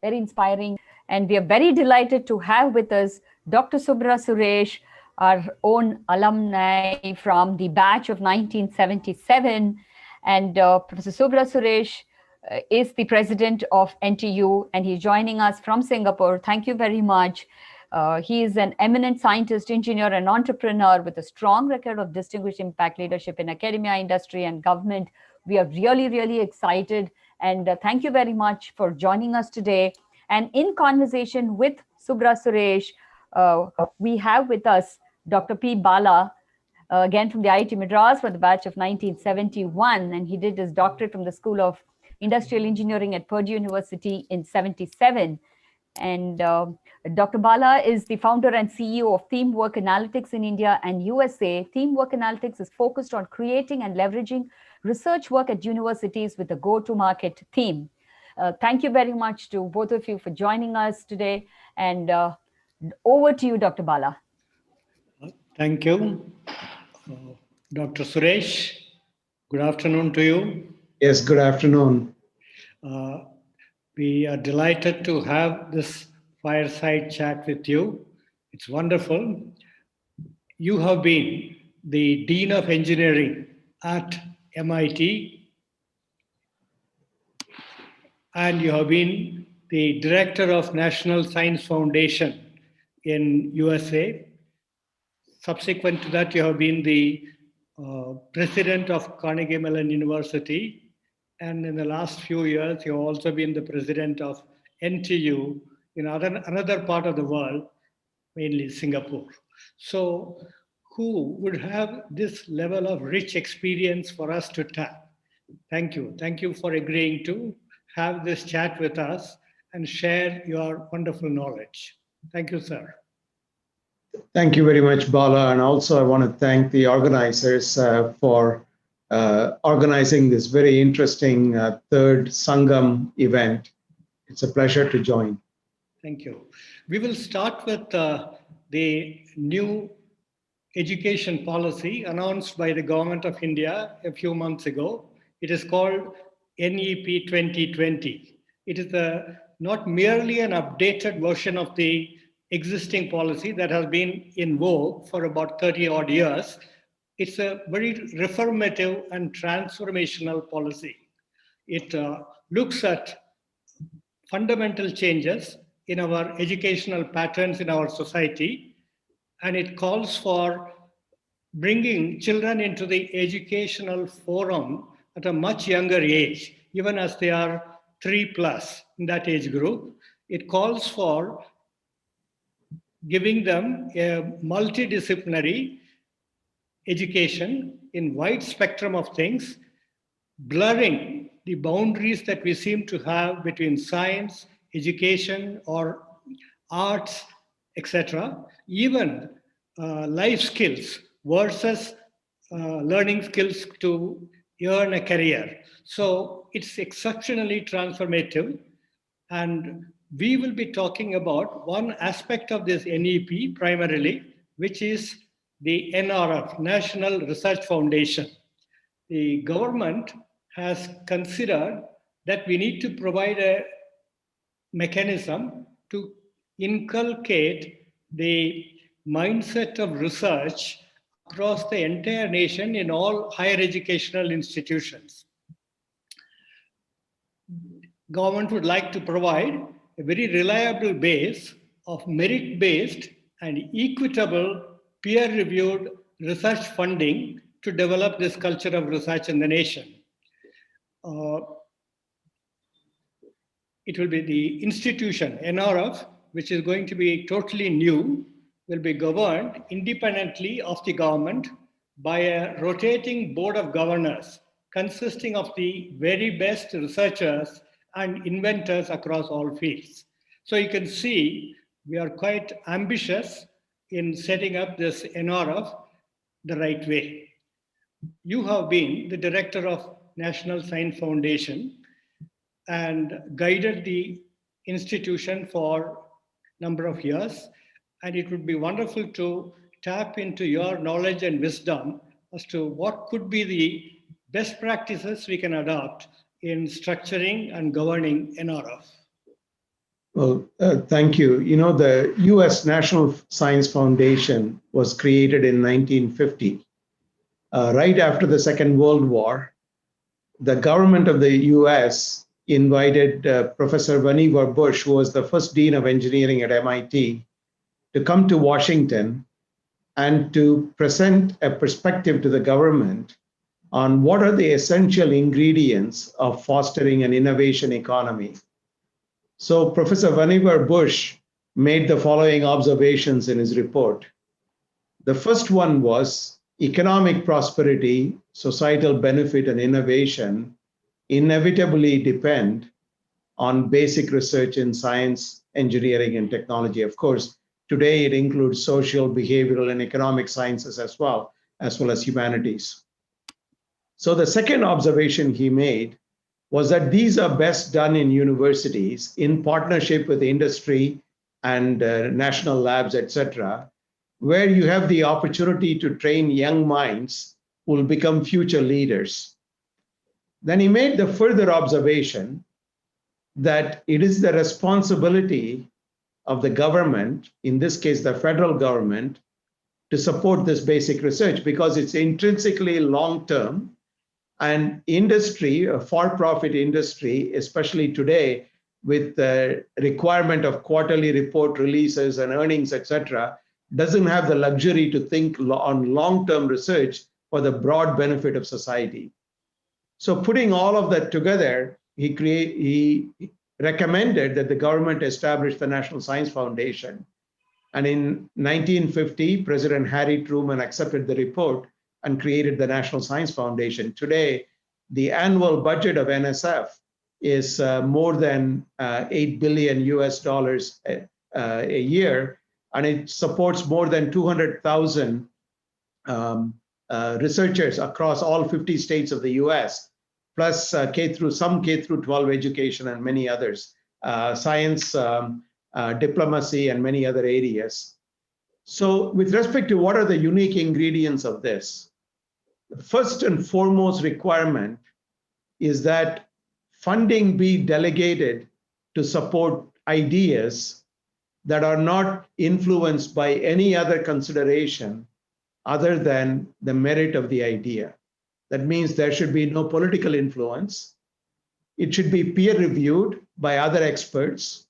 very inspiring. And we are very delighted to have with us Dr. Subra Suresh, our own alumni from the batch of 1977. And Professor Subra Suresh is the president of NTU, and he's joining us from Singapore. Thank you very much. He is an eminent scientist, engineer, and entrepreneur with a strong record of distinguished impact leadership in academia, industry, and government. We are really, really excited. And thank you very much for joining us today. And in conversation with Subra Suresh, we have with us Dr. P. Bala, again from the IIT Madras for the batch of 1971. And he did his doctorate from the School of Industrial Engineering at Purdue University in 77. And Dr. Bala is the founder and CEO of Teamwork Analytics in India and USA. Teamwork Analytics is focused on creating and leveraging research work at universities with a go-to-market theme. Thank you very much to both of you for joining us today. And over to you, Dr. Bala. Thank you. Dr. Suresh, good afternoon to you. Yes, good afternoon. We are delighted to have this fireside chat with you. It's wonderful. You have been the Dean of Engineering at MIT, and you have been the Director of National Science Foundation in USA. Subsequent to that, you have been the President of Carnegie Mellon University. And in the last few years, you've also been the president of NTU in another part of the world, mainly Singapore. So who would have this level of rich experience for us to tap? Thank you. Thank you for agreeing to have this chat with us and share your wonderful knowledge. Thank you, sir. Thank you very much, Bala. And also I want to thank the organizers for organizing this very interesting third Sangam event. It's a pleasure to join. Thank you. We will start with the new education policy announced by the Government of India a few months ago. It is called NEP 2020. It is not merely an updated version of the existing policy that has been in vogue for about 30 odd years. It's a very reformative and transformational policy. It looks at fundamental changes in our educational patterns in our society, and it calls for bringing children into the educational forum at a much younger age, even as they are 3+ in that age group. It calls for giving them a multidisciplinary education in wide spectrum of things, blurring the boundaries that we seem to have between science, education, or arts, etc., even life skills versus learning skills to earn a career. So it's exceptionally transformative, and we will be talking about one aspect of this NEP primarily, which is the NRF, National Research Foundation. The government has considered that we need to provide a mechanism to inculcate the mindset of research across the entire nation in all higher educational institutions. Government would like to provide a very reliable base of merit-based and equitable peer-reviewed research funding to develop this culture of research in the nation. It will be the institution, NRF, which is going to be totally new, will be governed independently of the government by a rotating board of governors consisting of the very best researchers and inventors across all fields. So you can see we are quite ambitious in setting up this NRF the right way. You have been the director of National Science Foundation and guided the institution for a number of years. And it would be wonderful to tap into your knowledge and wisdom as to what could be the best practices we can adopt in structuring and governing NRF. Well, thank you. You know, the U.S. National Science Foundation was created in 1950, right after the Second World War. The government of the US invited Professor Vannevar Bush, who was the first dean of engineering at MIT, to come to Washington and to present a perspective to the government on what are the essential ingredients of fostering an innovation economy. So Professor Vannevar Bush made the following observations in his report. The first one was economic prosperity, societal benefit, and innovation inevitably depend on basic research in science, engineering, and technology. Of course, today it includes social, behavioral, and economic sciences as well as humanities. So the second observation he made was that these are best done in universities in partnership with industry and national labs, etc., where you have the opportunity to train young minds who will become future leaders. Then he made the further observation that it is the responsibility of the government, in this case, the federal government, to support this basic research because it's intrinsically long term. And industry, a for profit industry, especially today, with the requirement of quarterly report releases and earnings, etc., doesn't have the luxury to think on long term research for the broad benefit of society. So putting all of that together, he recommended that the government establish the National Science Foundation. And in 1950, President Harry Truman accepted the report and created the National Science Foundation. Today, the annual budget of NSF is more than 8 billion US dollars a year, and it supports more than 200,000 researchers across all 50 states of the US, plus K through 12 education and many others, science, diplomacy, and many other areas. So with respect to what are the unique ingredients of this, the first and foremost requirement is that funding be delegated to support ideas that are not influenced by any other consideration other than the merit of the idea. That means there should be no political influence. It should be peer reviewed by other experts.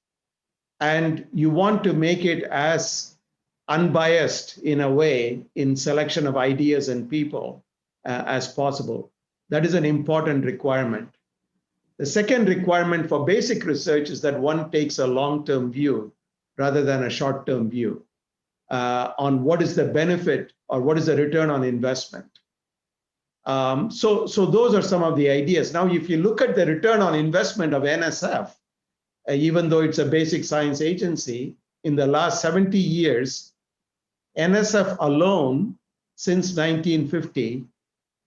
And you want to make it as unbiased in a way in selection of ideas and people as possible. That is an important requirement. The second requirement for basic research is that one takes a long-term view rather than a short-term view on what is the benefit or what is the return on investment. So those are some of the ideas. Now, if you look at the return on investment of NSF, even though it's a basic science agency, in the last 70 years, NSF alone, since 1950,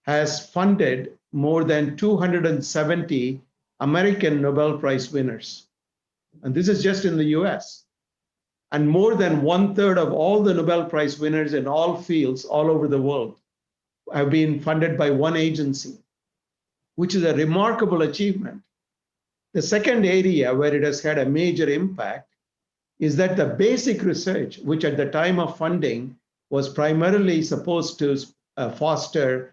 has funded more than 270 American Nobel Prize winners. And this is just in the US. And more than 1/3 of all the Nobel Prize winners in all fields all over the world have been funded by one agency, which is a remarkable achievement. The second area where it has had a major impact is that the basic research, which at the time of funding was primarily supposed to foster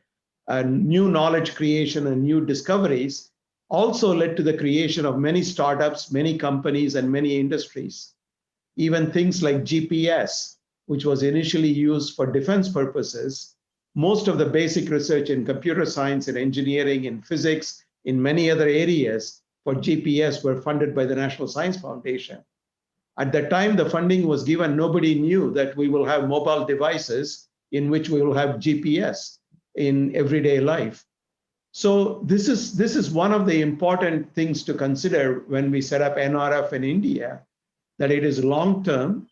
new knowledge creation and new discoveries, also led to the creation of many startups, many companies, and many industries. Even things like GPS, which was initially used for defense purposes, most of the basic research in computer science and engineering, in physics, in many other areas for GPS were funded by the National Science Foundation. At the time the funding was given, nobody knew that we will have mobile devices in which we will have GPS in everyday life. So this is one of the important things to consider when we set up NRF in India, that it is long-term,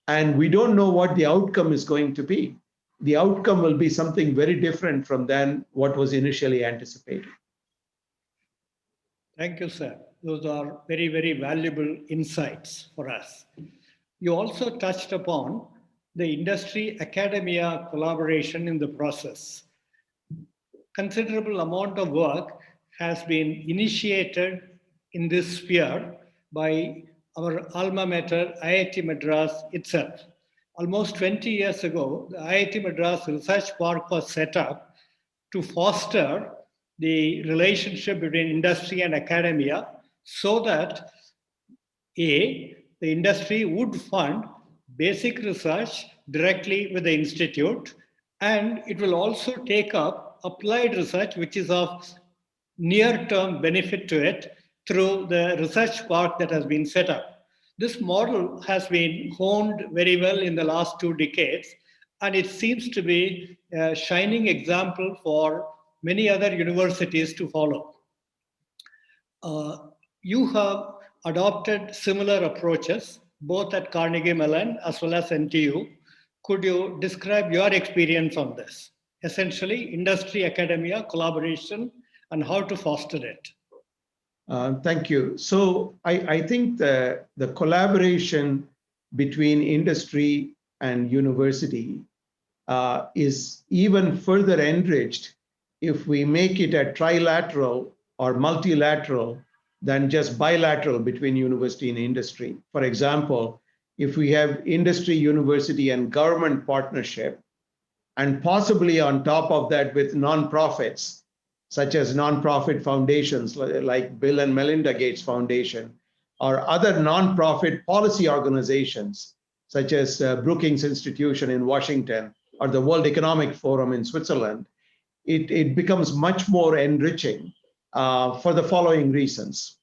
and we don't know what the outcome is going to be. The outcome will be something very different from than what was initially anticipated. Thank you, sir. Those are very, very valuable insights for us. You also touched upon the industry-academia collaboration in the process. Considerable amount of work has been initiated in this sphere by our alma mater, IIT Madras itself. Almost 20 years ago, the IIT Madras Research Park was set up to foster the relationship between industry and academia so that the industry would fund basic research directly with the institute, and it will also take up applied research, which is of near term benefit to it through the research park that has been set up. This model has been honed very well in the last 2 decades, and it seems to be a shining example for many other universities to follow. You have adopted similar approaches both at Carnegie Mellon as well as NTU. Could you describe your experience on this? Essentially, industry academia collaboration and how to foster it. Thank you. So I think the collaboration between industry and university is even further enriched if we make it a trilateral or multilateral than just bilateral between university and industry. For example, if we have industry, university, and government partnership, and possibly on top of that with nonprofits, such as nonprofit foundations like Bill and Melinda Gates Foundation, or other nonprofit policy organizations, such as Brookings Institution in Washington, or the World Economic Forum in Switzerland, it becomes much more enriching for the following reasons.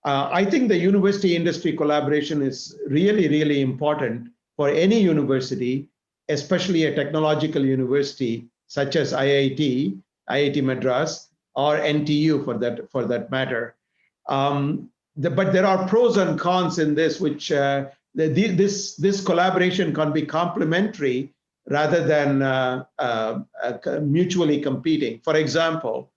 I think the university-industry collaboration is really, really important for any university, especially a technological university such as IIT Madras, or NTU for that matter. But there are pros and cons in this, which this collaboration can be complementary rather than mutually competing. For example,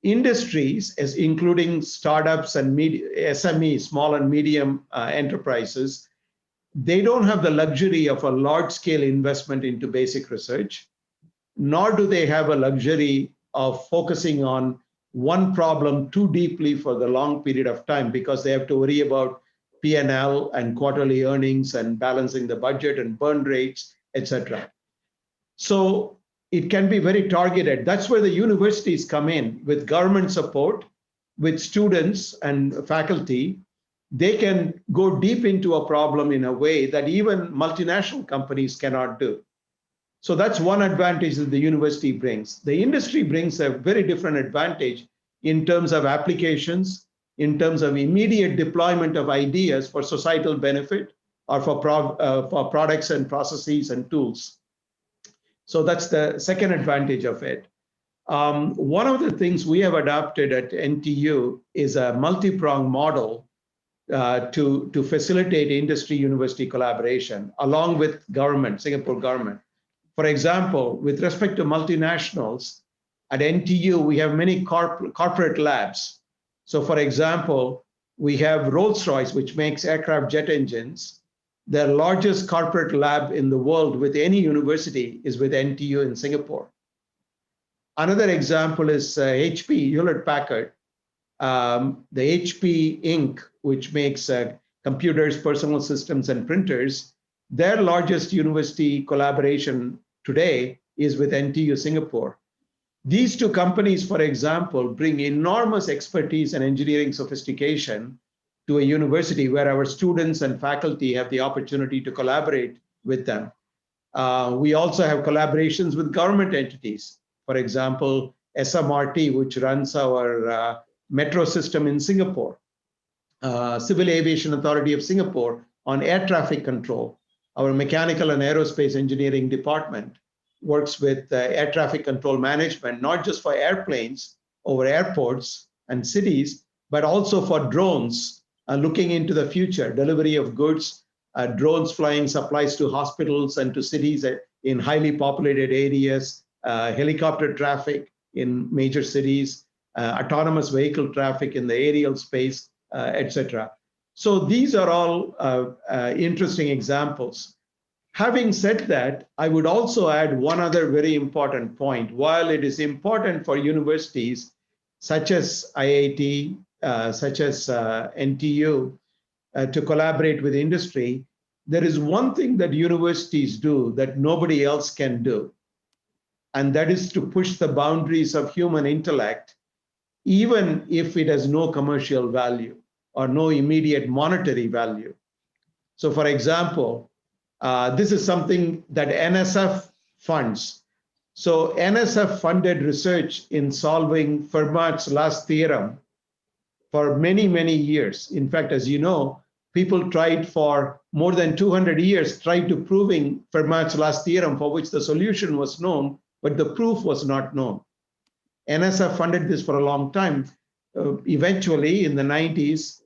industries, including startups and SMEs, small and medium enterprises, they don't have the luxury of a large-scale investment into basic research, nor do they have a luxury of focusing on one problem too deeply for the long period of time, because they have to worry about P&L and quarterly earnings and balancing the budget and burn rates, etc. So it can be very targeted. That's where the universities come in with government support, with students and faculty. They can go deep into a problem in a way that even multinational companies cannot do. So that's one advantage that the university brings. The industry brings a very different advantage in terms of applications, in terms of immediate deployment of ideas for societal benefit, or for products and processes and tools. So that's the second advantage of it. One of the things we have adopted at NTU is a multi-pronged model to facilitate industry-university collaboration along with government, Singapore government. For example, with respect to multinationals, at NTU, we have many corporate labs. So for example, we have Rolls-Royce, which makes aircraft jet engines. Their largest corporate lab in the world with any university is with NTU in Singapore. Another example is HP, Hewlett-Packard. The HP Inc., which makes computers, personal systems, and printers, their largest university collaboration today is with NTU Singapore. These two companies, for example, bring enormous expertise and engineering sophistication to a university where our students and faculty have the opportunity to collaborate with them. We also have collaborations with government entities. For example, SMRT, which runs our metro system in Singapore, Civil Aviation Authority of Singapore on air traffic control. Our mechanical and aerospace engineering department works with air traffic control management, not just for airplanes over airports and cities, but also for drones, looking into the future, delivery of goods, drones flying supplies to hospitals and to cities in highly populated areas, helicopter traffic in major cities, autonomous vehicle traffic in the aerial space, etc. So these are all interesting examples. Having said that, I would also add one other very important point. While it is important for universities such as IIT, such as NTU, to collaborate with industry, there is one thing that universities do that nobody else can do, and that is to push the boundaries of human intellect, even if it has no commercial value or no immediate monetary value. So, for example, this is something that NSF funds. So NSF funded research in solving Fermat's last theorem for many, many years. In fact, as you know, people tried for more than 200 years, tried to proving Fermat's last theorem, for which the solution was known, but the proof was not known. NSF funded this for a long time. Eventually, in the 90s,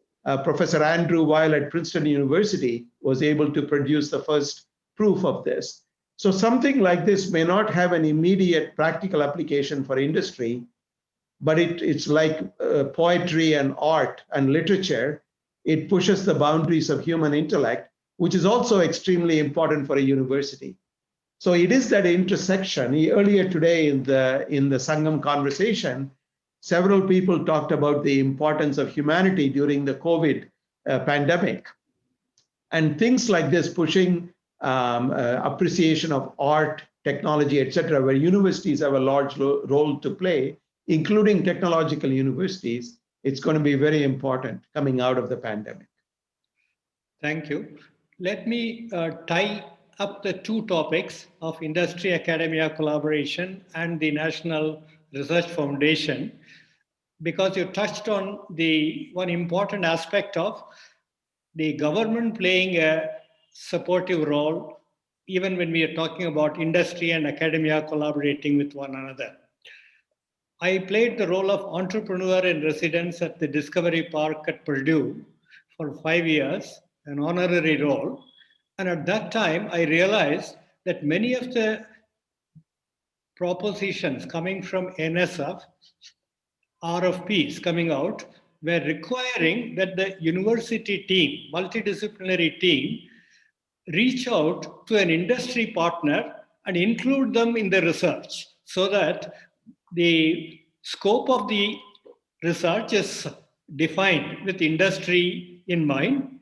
Professor Andrew Weil at Princeton University was able to produce the first proof of this. So something like this may not have an immediate practical application for industry, but it's like poetry and art and literature. It pushes the boundaries of human intellect, which is also extremely important for a university. So it is that intersection. Earlier today in the Sangam conversation, several people talked about the importance of humanity during the COVID pandemic. And things like this pushing appreciation of art, technology, etc., where universities have a large role to play, including technological universities, it's going to be very important coming out of the pandemic. Thank you. Let me tie up the two topics of industry academia collaboration and the National Research Foundation, because you touched on the one important aspect of the government playing a supportive role, even when we are talking about industry and academia collaborating with one another. I played the role of entrepreneur in residence at the Discovery Park at Purdue for 5 years, an honorary role. And at that time, I realized that many of the propositions coming from NSF, RFPs coming out, were requiring that the university team, multidisciplinary team, reach out to an industry partner and include them in the research so that the scope of the research is defined with industry in mind,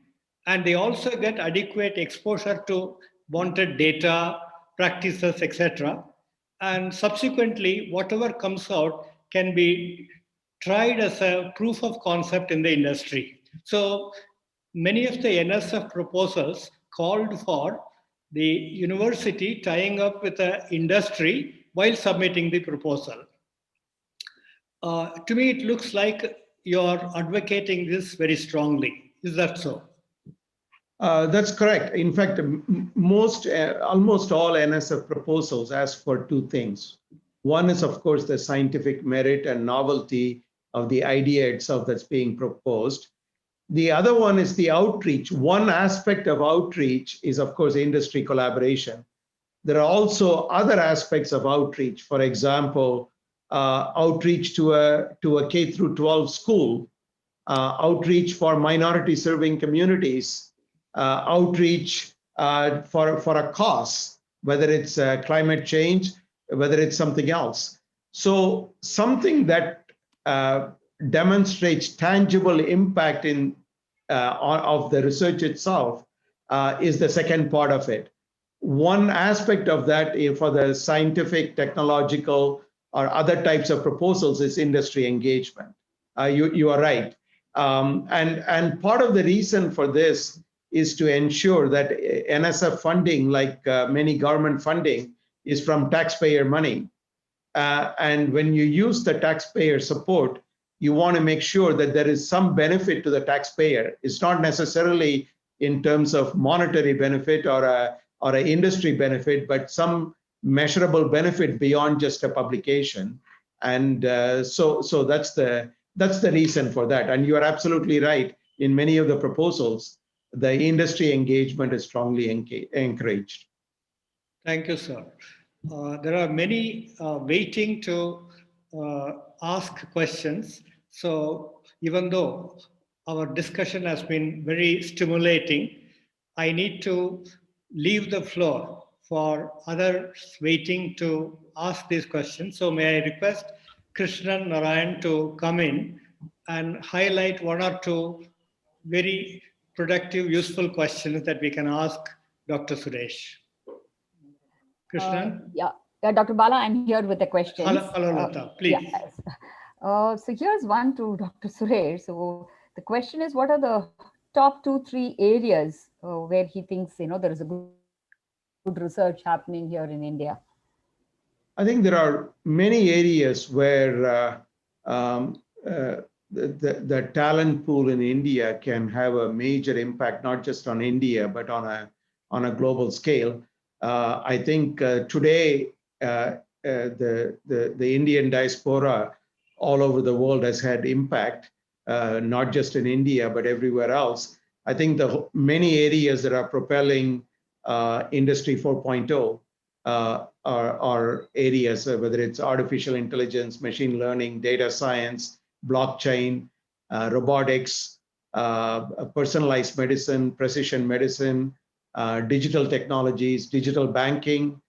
and they also get adequate exposure to wanted data, practices, etc. And subsequently, whatever comes out can be tried as a proof of concept in the industry. So many of the NSF proposals called for the university tying up with the industry while submitting the proposal. To me, it looks like you're advocating this very strongly. Is that so? That's correct. In fact, almost all NSF proposals ask for two things. One is, of course, the scientific merit and novelty of the idea itself that's being proposed. The other one is the outreach. One aspect of outreach is, of course, industry collaboration. There are also other aspects of outreach. For example, outreach to a K through 12 school, outreach for minority serving communities, outreach for a cause, whether it's climate change, whether it's something else. So something that demonstrates tangible impact of the research itself is the second part of it. One aspect of that for the scientific, technological, or other types of proposals is industry engagement. You are right. And part of the reason for this is to ensure that NSF funding, like many government funding, is from taxpayer money. And when you use the taxpayer support, you want to make sure that there is some benefit to the taxpayer. It's not necessarily in terms of monetary benefit or an industry benefit, but some measurable benefit beyond just a publication. And so that's the reason for that. And you are absolutely right. In many of the proposals, the industry engagement is strongly encouraged. Thank you, sir. There are many waiting to ask questions. So even though our discussion has been very stimulating, I need to leave the floor for others waiting to ask these questions. So may I request Krishnan Narayan to come in and highlight one or two very productive, useful questions that we can ask Dr. Suresh. Krishnan? Yeah, Dr. Bala, I'm here with the questions. Hello, Lata, Yeah. please. So here's one to Dr. Suresh. So the question is, what are the top 2, 3 areas where he thinks there is a good research happening here in India? I think there are many areas where um, uh, the talent pool in India can have a major impact, not just on India, but on a global scale. I think today the Indian diaspora all over the world has had impact, not just in India, but everywhere else. I think the many areas that are propelling Industry 4.0 are areas, whether it's artificial intelligence, machine learning, data science, blockchain, robotics, personalized medicine, precision medicine, digital technologies, digital banking,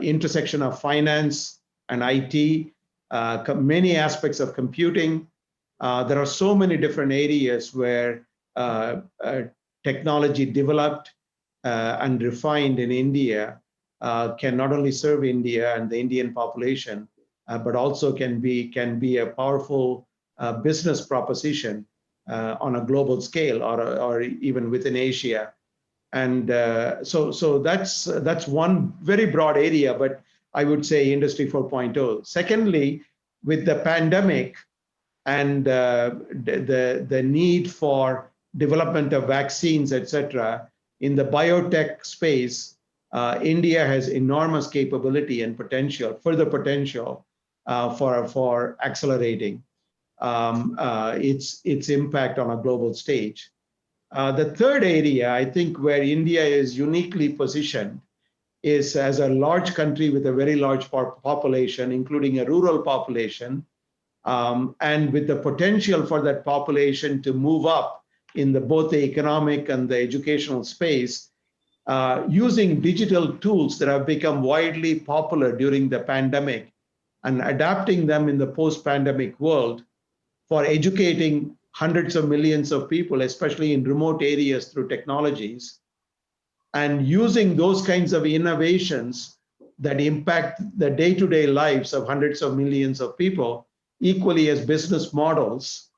intersection of finance and IT, many aspects of computing. There are so many different areas where technology developed and refined in India can not only serve India and the Indian population, but also can be a powerful business proposition on a global scale or even within Asia. And so that's one very broad area, but I would say Industry 4.0. Secondly, with the pandemic and the need for development of vaccines, etc., in the biotech space, India has enormous capability and further potential for accelerating its impact on a global stage. The third area, I think, where India is uniquely positioned is as a large country with a very large population, including a rural population, and with the potential for that population to move up in both the economic and the educational space, using digital tools that have become widely popular during the pandemic and adapting them in the post-pandemic world for educating hundreds of millions of people, especially in remote areas through technologies, and using those kinds of innovations that impact the day-to-day lives of hundreds of millions of people equally as business models,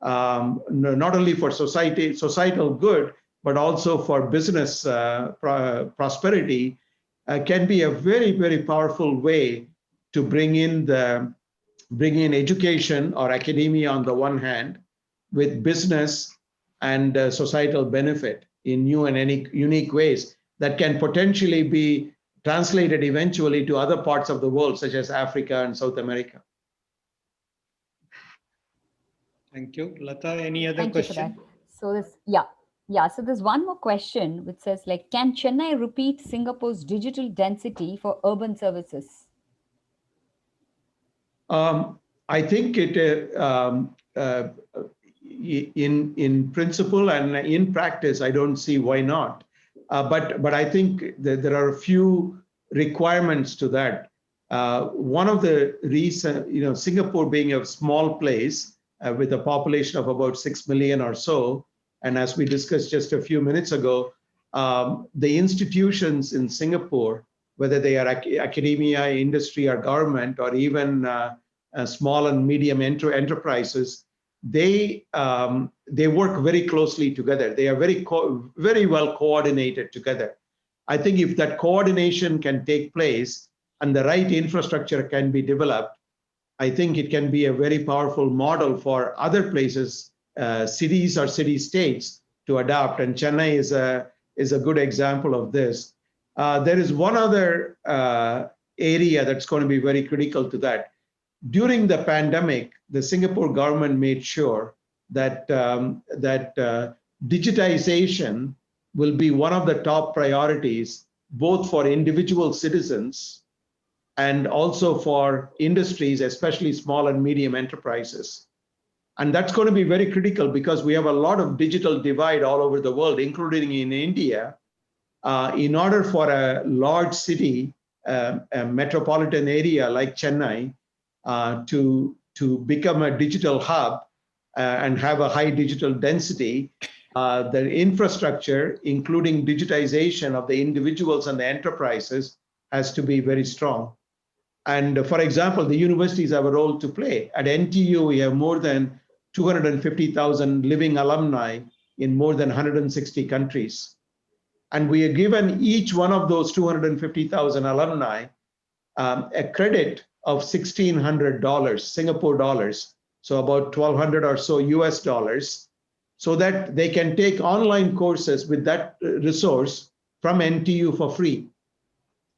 not only for societal good, but also for business prosperity, can be a very, very powerful way to bring in education or academia on the one hand, with business and societal benefit in new and unique ways that can potentially be translated eventually to other parts of the world, such as Africa and South America. Thank you. Lata, any other Thank question? you for that. So there's one more question which says, like, can Chennai repeat Singapore's digital density for urban services? I think in principle and in practice, I don't see why not. But I think that there are a few requirements to that. One of the reasons, Singapore being a small place with a population of about 6 million or so, and as we discussed just a few minutes ago, the institutions in Singapore, whether they are academia, industry, or government, or even small and medium enterprises, they work very closely together. They are very well coordinated together. I think if that coordination can take place and the right infrastructure can be developed, I think it can be a very powerful model for other places, cities or city-states, to adopt. And Chennai is a good example of this. There is one other area that's going to be very critical to that. During the pandemic, the Singapore government made sure that digitization will be one of the top priorities, both for individual citizens and also for industries, especially small and medium enterprises. And that's going to be very critical because we have a lot of digital divide all over the world, including in India. In order for a large city, a metropolitan area like Chennai, to become a digital hub and have a high digital density, the infrastructure, including digitization of the individuals and the enterprises, has to be very strong. And for example, the universities have a role to play. At NTU, we have more than 250,000 living alumni in more than 160 countries. And we are given each one of those 250,000 alumni a credit of $1,600 Singapore dollars, so about 1,200 or so US dollars, so that they can take online courses with that resource from NTU for free.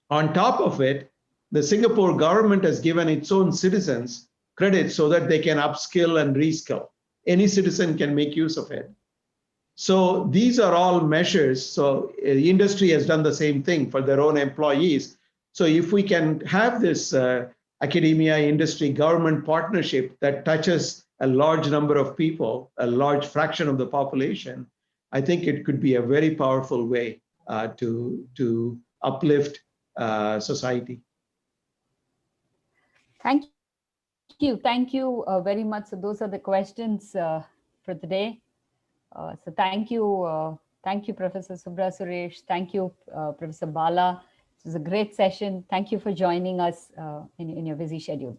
On top of it, the Singapore government has given its own citizens credit so that they can upskill and reskill. Any citizen can make use of it. So these are all measures. So the industry has done the same thing for their own employees. So if we can have this academia, industry, government partnership that touches a large number of people, a large fraction of the population, I think it could be a very powerful way to uplift society. Thank you very much. So those are the questions for today. So thank you, Professor Subra Suresh. Thank you, Professor Bala. It was a great session. Thank you for joining us in your busy schedule.